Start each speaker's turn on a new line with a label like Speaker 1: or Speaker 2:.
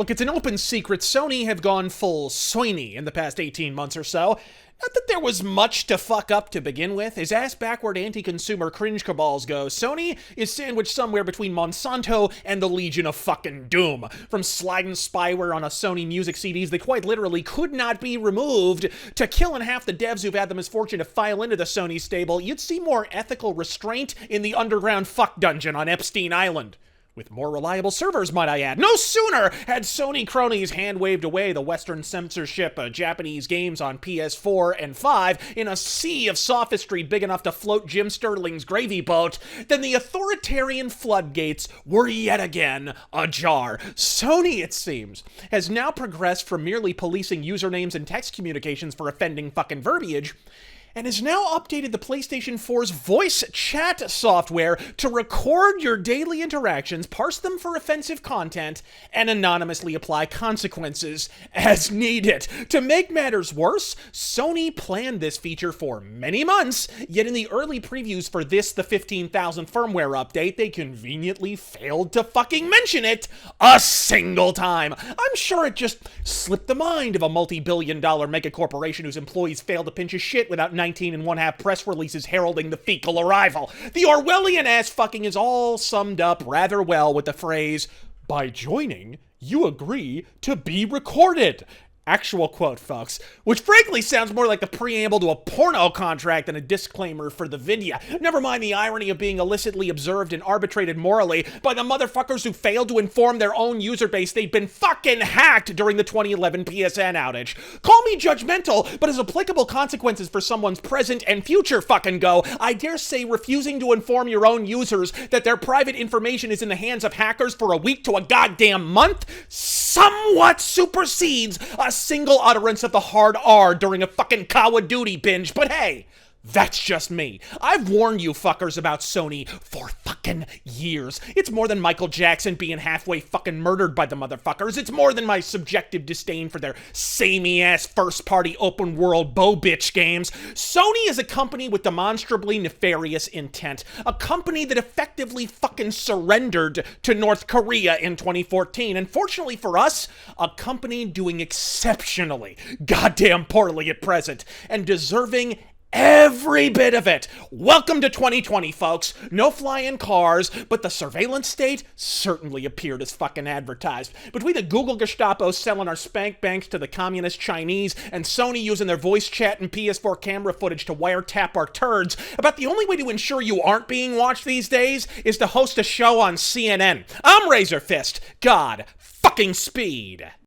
Speaker 1: Look, it's an open secret Sony have gone full Sony in the past 18 months or so. Not that there was much to fuck up to begin with. As ass-backward anti-consumer cringe cabals go, Sony is sandwiched somewhere between Monsanto and the Legion of fucking Doom. From sliding spyware on a Sony music CDs that quite literally could not be removed, to killing half the devs who've had the misfortune to file into the Sony stable, you'd see more ethical restraint in the underground fuck dungeon on Epstein Island. With more reliable servers, might I add. No sooner had Sony cronies hand-waved away the Western censorship Japanese games on PS4 and 5 in a sea of sophistry big enough to float Jim Sterling's gravy boat, than the authoritarian floodgates were yet again ajar. Sony, it seems, has now progressed from merely policing usernames and text communications for offending fucking verbiage, and has now updated the PlayStation 4's voice chat software to record your daily interactions, parse them for offensive content, and anonymously apply consequences as needed. To make matters worse, Sony planned this feature for many months, yet in the early previews for this, the 15,000 firmware update, they conveniently failed to fucking mention it a single time. I'm sure it just slipped the mind of a multi-billion-dollar megacorporation whose employees fail to pinch a shit without 19 and one-half press releases heralding the fecal arrival. The Orwellian ass-fucking is all summed up rather well with the phrase, "By joining, you agree to be recorded." Actual quote, folks, which frankly sounds more like the preamble to a porno contract than a disclaimer for the video. Never mind the irony of being illicitly observed and arbitrated morally by the motherfuckers who failed to inform their own user base they'd been fucking hacked during the 2011 PSN outage. Call me judgmental, but as applicable consequences for someone's present and future fucking go, I dare say refusing to inform your own users that their private information is in the hands of hackers for a week to a goddamn month somewhat supersedes a single utterance of the hard R during a fucking Call of Duty binge, but hey, that's just me. I've warned you fuckers about Sony for fucking years. It's more than Michael Jackson being halfway fucking murdered by the motherfuckers. It's more than my subjective disdain for their samey-ass first-party open-world bo-bitch games. Sony is a company with demonstrably nefarious intent. A company that effectively fucking surrendered to North Korea in 2014. And fortunately for us, a company doing exceptionally goddamn poorly at present and deserving every bit of it. Welcome to 2020, folks. No flying cars, but the surveillance state certainly appeared as fucking advertised. Between the Google Gestapo selling our spank banks to the communist Chinese and Sony using their voice chat and PS4 camera footage to wiretap our turds, about the only way to ensure you aren't being watched these days is to host a show on CNN. I'm Razor Fist. God fucking speed.